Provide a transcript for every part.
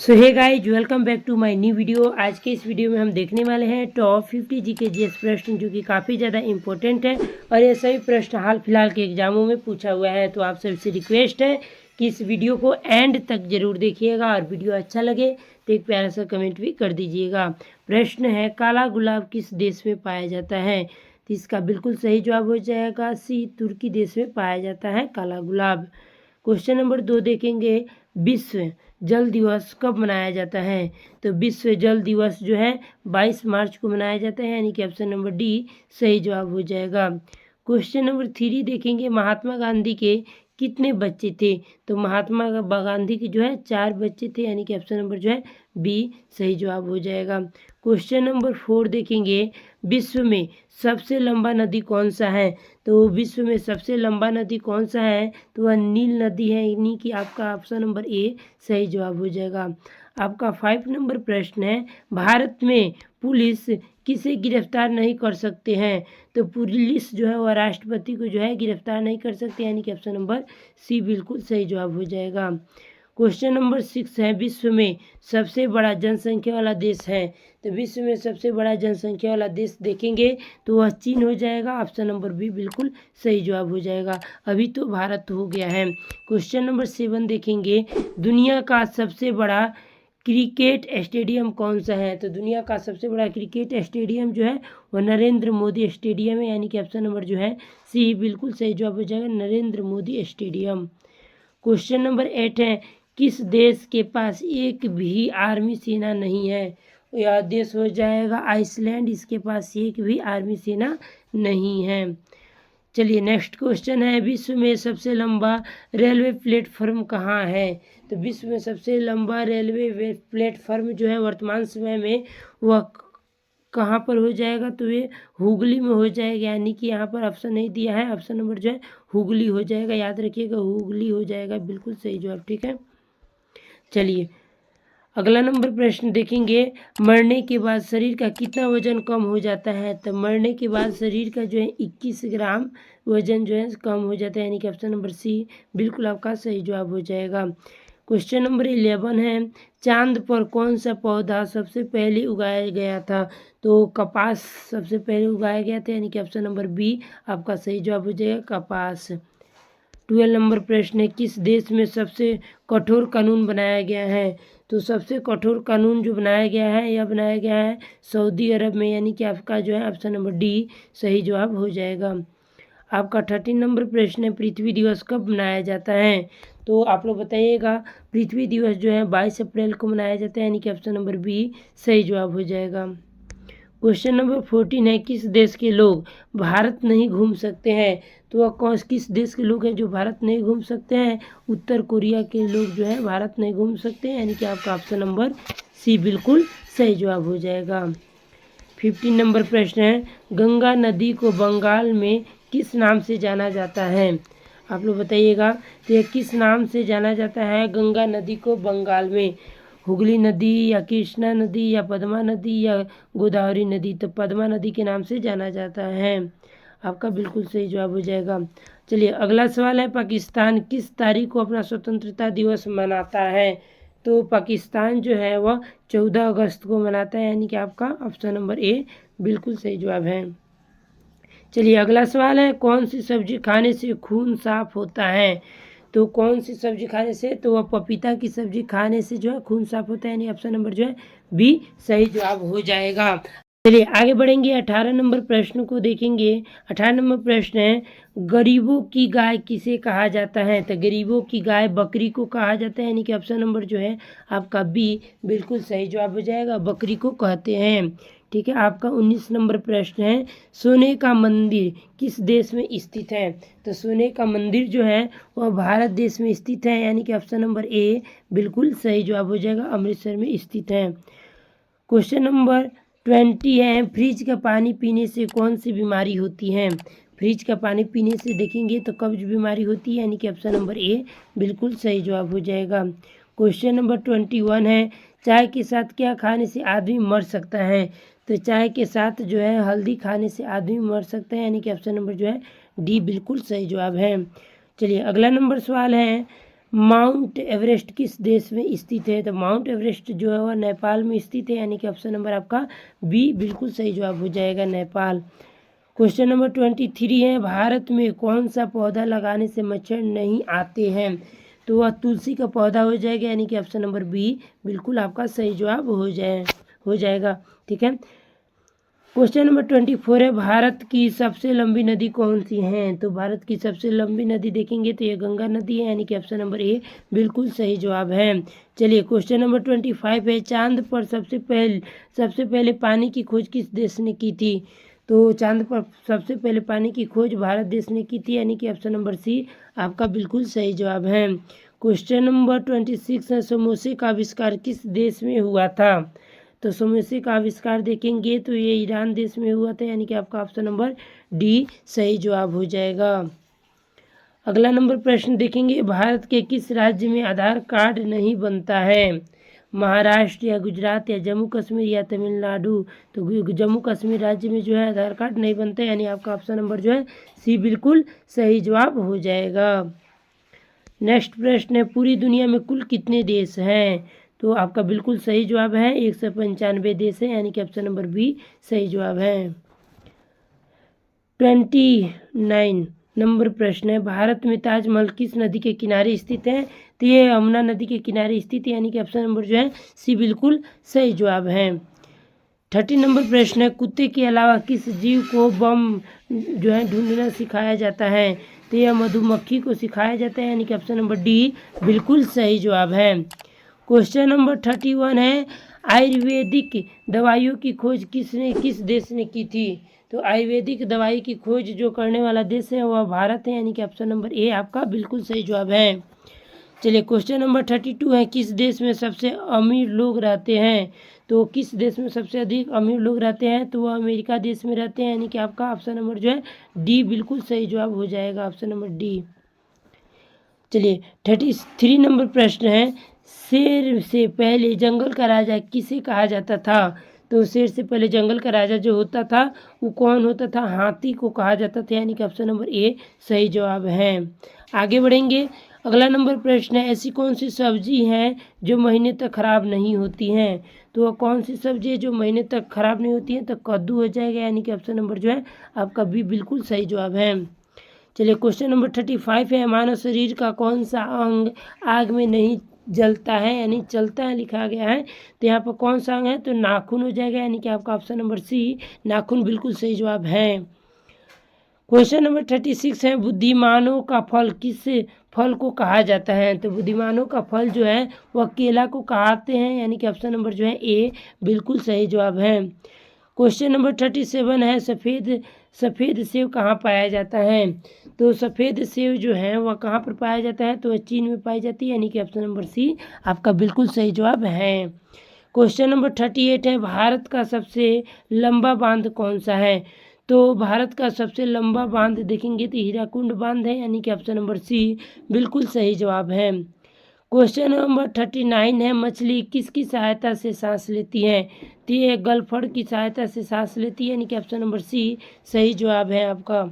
So hey guys, welcome back to my new video. आज के इस वीडियो में हम देखने वाले हैं टॉप 50 जीके जीएस प्रश्न, जो कि काफ़ी ज़्यादा इंपॉर्टेंट है और ये सभी प्रश्न हाल फिलहाल के एग्जामों में पूछा हुआ है। तो आप सबसे रिक्वेस्ट है कि इस वीडियो को एंड तक जरूर देखिएगा और वीडियो अच्छा लगे तो एक प्यारा सा कमेंट भी कर दीजिएगा। प्रश्न है, काला गुलाब किस देश में पाया जाता है? तो इसका बिल्कुल सही जवाब हो जाएगा सी, तुर्की देश में पाया जाता है काला गुलाब। क्वेश्चन नंबर 2 देखेंगे, विश्व जल दिवस कब मनाया जाता है? तो विश्व जल दिवस जो है 22 मार्च को मनाया जाता है, यानी कि ऑप्शन नंबर डी सही जवाब हो जाएगा। क्वेश्चन नंबर 3 देखेंगे, महात्मा गांधी के कितने बच्चे थे? तो महात्मा गांधी के जो है 4 बच्चे थे, यानी कि ऑप्शन नंबर जो है बी सही जवाब हो जाएगा। क्वेश्चन नंबर 4 देखेंगे, विश्व में सबसे लंबा नदी कौन सा है? तो विश्व में सबसे लंबा नदी कौन सा है? तो वह नील नदी है, यानी कि आपका ऑप्शन नंबर ए सही जवाब हो जाएगा। आपका 5 नंबर प्रश्न है, भारत में पुलिस किसे गिरफ्तार नहीं कर सकते हैं? तो पुलिस जो है वह राष्ट्रपति को जो है गिरफ्तार नहीं कर सकते, यानी कि ऑप्शन नंबर सी बिल्कुल सही जवाब हो जाएगा। क्वेश्चन नंबर 6 है, विश्व में सबसे बड़ा जनसंख्या वाला देश है? तो विश्व में सबसे बड़ा जनसंख्या वाला देश देखेंगे तो वह चीन हो जाएगा, ऑप्शन नंबर बी बिल्कुल सही जवाब हो जाएगा। अभी तो भारत हो गया है। क्वेश्चन नंबर 7 देखेंगे, दुनिया का सबसे बड़ा क्रिकेट स्टेडियम कौन सा है? तो दुनिया का सबसे बड़ा क्रिकेट स्टेडियम जो है वह नरेंद्र मोदी स्टेडियम है, यानी कि ऑप्शन नंबर जो है सी बिल्कुल सही जवाब हो जाएगा, Narendra Modi stadium. Question number 8 है, किस देश के पास एक भी आर्मी सेना नहीं है? यह देश हो जाएगा आइसलैंड, इसके पास एक भी आर्मी सेना नहीं है। चलिए नेक्स्ट क्वेश्चन है, विश्व में सबसे लंबा रेलवे प्लेटफॉर्म कहाँ है? तो विश्व में सबसे लंबा रेलवे प्लेटफॉर्म जो है वर्तमान समय में वह कहाँ पर हो जाएगा? तो ये हुगली में हो जाएगा, यानी कि यहाँ पर ऑप्शन नहीं दिया है, ऑप्शन नंबर जो है हुगली हो जाएगा, याद रखिएगा हुगली हो जाएगा, बिल्कुल सही जवाब। ठीक है, चलिए अगला नंबर प्रश्न देखेंगे, मरने के बाद शरीर का कितना वजन कम हो जाता है? तो मरने के बाद शरीर का जो है 21 ग्राम वजन जो है कम हो जाता है, यानी कि ऑप्शन नंबर सी बिल्कुल आपका सही जवाब हो जाएगा। क्वेश्चन नंबर 11 है, चांद पर कौन सा पौधा सबसे पहले उगाया गया था? तो कपास सबसे पहले उगाया गया था, यानी कि ऑप्शन नंबर बी आपका सही जवाब हो जाएगा, कपास। 12 नंबर प्रश्न है, किस देश में सबसे कठोर कानून बनाया गया है? तो सबसे कठोर कानून जो बनाया गया है यह बनाया गया है सऊदी अरब में, यानी कि आपका जो है ऑप्शन नंबर डी सही जवाब हो जाएगा। आपका 13 नंबर प्रश्न है, पृथ्वी दिवस कब मनाया जाता है? तो आप लोग बताइएगा, पृथ्वी दिवस जो है 22 अप्रैल को मनाया जाता है, यानी कि ऑप्शन नंबर बी सही जवाब हो जाएगा। क्वेश्चन नंबर 14 है, किस देश के लोग भारत नहीं घूम सकते हैं? तो वह किस देश के लोग हैं जो भारत नहीं घूम सकते हैं? उत्तर कोरिया के लोग जो है भारत नहीं घूम सकते हैं, यानी कि आपका ऑप्शन नंबर सी बिल्कुल सही जवाब हो जाएगा। 15 नंबर प्रश्न है, गंगा नदी को बंगाल में किस नाम से जाना जाता है? आप लोग बताइएगा, तो यह किस नाम से जाना जाता है गंगा नदी को बंगाल में? हुगली नदी या कृष्णा नदी या पद्मा नदी या गोदावरी नदी? तो पद्मा नदी के नाम से जाना जाता है, आपका बिल्कुल सही जवाब हो जाएगा। चलिए अगला सवाल है, पाकिस्तान किस तारीख को अपना स्वतंत्रता दिवस मनाता है? तो पाकिस्तान जो है वह 14 अगस्त को मनाता है, यानी कि आपका ऑप्शन नंबर ए बिल्कुल सही जवाब है। चलिए अगला सवाल है, कौन सी सब्जी खाने से खून साफ होता है? तो कौन सी सब्जी खाने से? तो वह पपीता की सब्जी खाने से जो है खून साफ होता है, यानी ऑप्शन नंबर जो है बी सही जवाब हो जाएगा। चलिए आगे बढ़ेंगे, 18 नंबर प्रश्न को देखेंगे। 18 नंबर प्रश्न है, गरीबों की गाय किसे कहा जाता है? तो गरीबों की गाय बकरी को कहा जाता है, यानी कि ऑप्शन नंबर जो है आपका बी बिल्कुल सही जवाब हो जाएगा, बकरी को कहते हैं। ठीक है, आपका 19 नंबर प्रश्न है, सोने का मंदिर किस देश में स्थित है? तो सोने का मंदिर जो है वह भारत देश में स्थित है, यानी कि ऑप्शन नंबर ए बिल्कुल सही जवाब हो जाएगा, अमृतसर में स्थित है। क्वेश्चन नंबर 20 है, फ्रिज का पानी पीने से कौन सी बीमारी होती है? फ्रिज का पानी पीने से देखेंगे तो कब्ज बीमारी होती है, यानी कि ऑप्शन नंबर ए बिल्कुल सही जवाब हो जाएगा। क्वेश्चन नंबर 21 है, चाय के साथ क्या खाने से आदमी मर सकता है? तो चाय के साथ जो है हल्दी खाने से आदमी मर सकता है, यानी कि ऑप्शन नंबर जो है डी बिल्कुल सही जवाब है। चलिए अगला नंबर सवाल है, माउंट एवरेस्ट किस देश में स्थित है? तो माउंट एवरेस्ट जो है वह नेपाल में स्थित है, यानी कि ऑप्शन नंबर आपका बी बिल्कुल सही जवाब हो जाएगा, नेपाल। क्वेश्चन नंबर 23 है, भारत में कौन सा पौधा लगाने से मच्छर नहीं आते हैं? तो वह तुलसी का पौधा हो जाएगा, यानी कि ऑप्शन नंबर बी बिल्कुल आपका सही जवाब हो जाएगा। ठीक है। क्वेश्चन नंबर 24 है, भारत की सबसे लंबी नदी कौन सी है? तो भारत की सबसे लंबी नदी देखेंगे तो ये गंगा नदी है, यानी कि ऑप्शन नंबर ए बिल्कुल सही जवाब है। चलिए क्वेश्चन नंबर 25 है, चांद पर सबसे पहले पानी की खोज किस देश ने की थी? तो चांद पर सबसे पहले पानी की खोज भारत देश ने की थी, यानी कि ऑप्शन नंबर सी आपका बिल्कुल सही जवाब है। क्वेश्चन नंबर 26 है, समोसे का आविष्कार किस देश में हुआ था? तो समोसे का आविष्कार देखेंगे तो ये ईरान देश में हुआ था, यानी कि आपका ऑप्शन नंबर डी सही जवाब हो जाएगा। अगला नंबर प्रश्न देखेंगे, भारत के किस राज्य में आधार कार्ड नहीं बनता है? महाराष्ट्र या गुजरात या जम्मू कश्मीर या तमिलनाडु? तो जम्मू कश्मीर राज्य में जो है आधार कार्ड नहीं बनता, यानी आपका ऑप्शन नंबर जो है सी बिल्कुल सही जवाब हो जाएगा। नेक्स्ट प्रश्न है, पूरी दुनिया में कुल कितने देश हैं? तो आपका बिल्कुल सही जवाब है 195 देश है, यानी कि ऑप्शन नंबर बी सही जवाब है। 29 नंबर प्रश्न है, भारत में ताजमहल किस नदी के किनारे स्थित है? तो ये यमुना नदी के किनारे स्थित है, यानी कि ऑप्शन नंबर जो है सी बिल्कुल सही जवाब है। 30 नंबर प्रश्न है, कुत्ते के अलावा किस जीव को बम जो है ढूंढना सिखाया जाता है? तो यह मधुमक्खी को सिखाया जाता है, यानी कि ऑप्शन नंबर डी बिल्कुल सही जवाब है। क्वेश्चन नंबर 31 है, आयुर्वेदिक दवाइयों की खोज किस देश ने की थी? तो आयुर्वेदिक दवाई की खोज जो करने वाला देश है वह भारत है, यानी कि ऑप्शन नंबर ए आपका बिल्कुल सही जवाब है। चलिए क्वेश्चन नंबर 32 है, किस देश में सबसे अमीर लोग रहते हैं? तो किस देश में सबसे अधिक अमीर लोग रहते हैं? तो वह अमेरिका देश में रहते हैं, यानी कि आपका ऑप्शन नंबर जो है डी बिल्कुल सही जवाब हो जाएगा, ऑप्शन नंबर डी। चलिए 33 नंबर प्रश्न है, शेर से पहले जंगल का राजा किसे कहा जाता था? तो शेर से पहले जंगल का राजा जो होता था वो कौन होता था? हाथी को कहा जाता था, यानी कि ऑप्शन नंबर ए सही जवाब है। आगे बढ़ेंगे। अगला नंबर प्रश्न है, ऐसी कौन सी सब्जी है जो महीने तक खराब नहीं होती हैं? तो वह कौन सी सब्जी है जो महीने तक खराब नहीं होती है? तो कद्दू हो जाएगा, यानी कि ऑप्शन नंबर जो है आपका बी बिल्कुल सही जवाब है। चलिए क्वेश्चन नंबर 35 है, मानव शरीर का कौन सा अंग आग में नहीं जलता है यानी चलता है लिखा गया है? तो यहाँ पर कौन सा अंग है? तो नाखून हो जाएगा, यानी कि आपका ऑप्शन नंबर सी नाखून बिल्कुल सही जवाब है। क्वेश्चन नंबर 36 है, बुद्धिमानों का फल किस फल को कहा जाता है? तो बुद्धिमानों का फल जो है वह केला को कहते हैं, यानी कि ऑप्शन नंबर जो है ए बिल्कुल सही जवाब है। क्वेश्चन नंबर 37 है, सफ़ेद सेव कहाँ पाया जाता है? तो सफ़ेद सेव जो है वह कहाँ पर पाया जाता है? तो वह चीन में पाई जाती है, यानी कि ऑप्शन नंबर सी आपका बिल्कुल सही जवाब है। क्वेश्चन नंबर 38 है, भारत का सबसे लंबा बांध कौन सा है? तो भारत का सबसे लंबा बांध देखेंगे तो हीराकुंड बांध है, यानी कि ऑप्शन नंबर सी बिल्कुल सही जवाब है। क्वेश्चन नंबर 39 है, मछली किसकी सहायता से सांस लेती है? तो ये गलफड़ की सहायता से सांस लेती है, यानी कि ऑप्शन नंबर सी सही जवाब है आपका।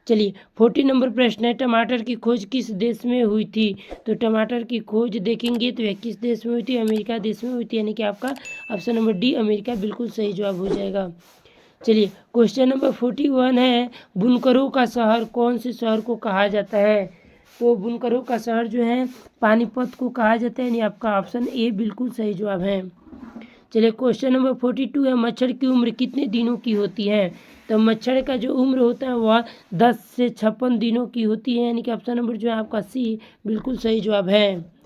चलिए 40 नंबर प्रश्न है, टमाटर की खोज किस देश में हुई थी? तो टमाटर की खोज देखेंगे तो यह किस देश में हुई थी? अमेरिका देश में हुई थी, यानी कि आपका ऑप्शन नंबर डी अमेरिका बिल्कुल सही जवाब हो जाएगा। चलिए क्वेश्चन नंबर 41 है, बुनकरों का शहर कौन से शहर को कहा जाता है? तो बुनकरों का शहर जो है पानीपत को कहा जाता है, यानी आपका ऑप्शन ए बिल्कुल सही जवाब है। चलिए क्वेश्चन नंबर 42 है, मच्छर की उम्र कितने दिनों की होती है? तो मच्छर का जो उम्र होता है वह 10 से 56 दिनों की होती है, यानी कि ऑप्शन नंबर जो है आपका सी बिल्कुल सही जवाब है।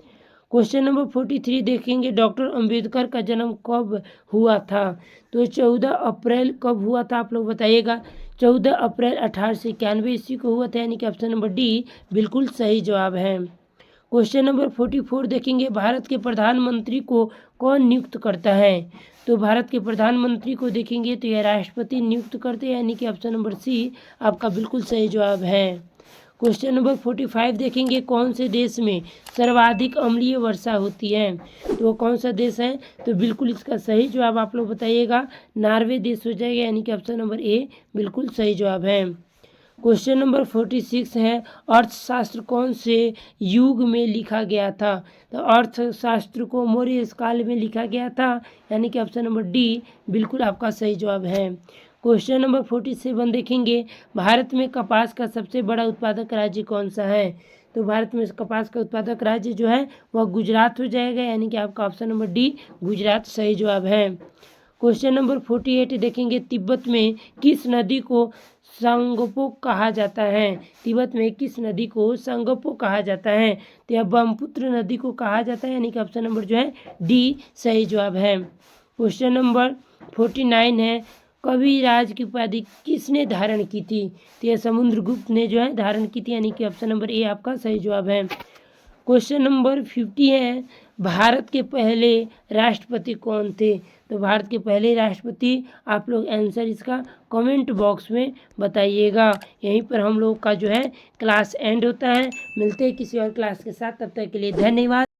क्वेश्चन नंबर 43 देखेंगे, डॉक्टर अंबेडकर का जन्म कब हुआ था? तो 14 अप्रैल कब हुआ था आप लोग बताइएगा? 14 अप्रैल 1891 ईस्वी को हुआ था, यानी कि ऑप्शन नंबर डी बिल्कुल सही जवाब है। क्वेश्चन नंबर 44 देखेंगे, भारत के प्रधानमंत्री को कौन नियुक्त करता है? तो भारत के प्रधानमंत्री को देखेंगे तो यह राष्ट्रपति नियुक्त करते हैं, यानी कि ऑप्शन नंबर सी आपका बिल्कुल सही जवाब है। क्वेश्चन नंबर 45 देखेंगे, कौन से देश में सर्वाधिक अम्लीय वर्षा होती है? तो वो कौन सा देश है? तो बिल्कुल इसका सही जवाब आप लोग बताइएगा, नॉर्वे देश हो जाएगा, यानी कि ऑप्शन नंबर ए बिल्कुल सही जवाब है। क्वेश्चन नंबर 46 है, अर्थशास्त्र कौन से युग में लिखा गया था? तो अर्थशास्त्र को मौर्य काल में लिखा गया था, यानी कि ऑप्शन नंबर डी बिल्कुल आपका सही जवाब है। क्वेश्चन नंबर 47 देखेंगे, भारत में कपास का सबसे बड़ा उत्पादक राज्य कौन सा है? तो भारत में कपास का उत्पादक राज्य जो है वह गुजरात हो जाएगा, यानी कि आपका ऑप्शन नंबर डी गुजरात सही जवाब है। क्वेश्चन नंबर 48 देखेंगे, तिब्बत में किस नदी को संगपो कहा जाता है? तिब्बत में किस नदी को संगपो कहा जाता है? तो यह ब्रह्मपुत्र नदी को कहा जाता है, यानी कि ऑप्शन नंबर जो है डी सही जवाब है। क्वेश्चन नंबर 49 है, कविराज की उपाधि किसने धारण की थी? तो यह समुद्रगुप्त ने जो है धारण की थी, यानी कि ऑप्शन नंबर ए आपका सही जवाब है। क्वेश्चन नंबर 50 है, भारत के पहले राष्ट्रपति कौन थे? तो भारत के पहले राष्ट्रपति आप लोग आंसर इसका कमेंट बॉक्स में बताइएगा। यहीं पर हम लोग का जो है क्लास एंड होता है। मिलते हैं किसी और क्लास के साथ, तब तक के लिए धन्यवाद।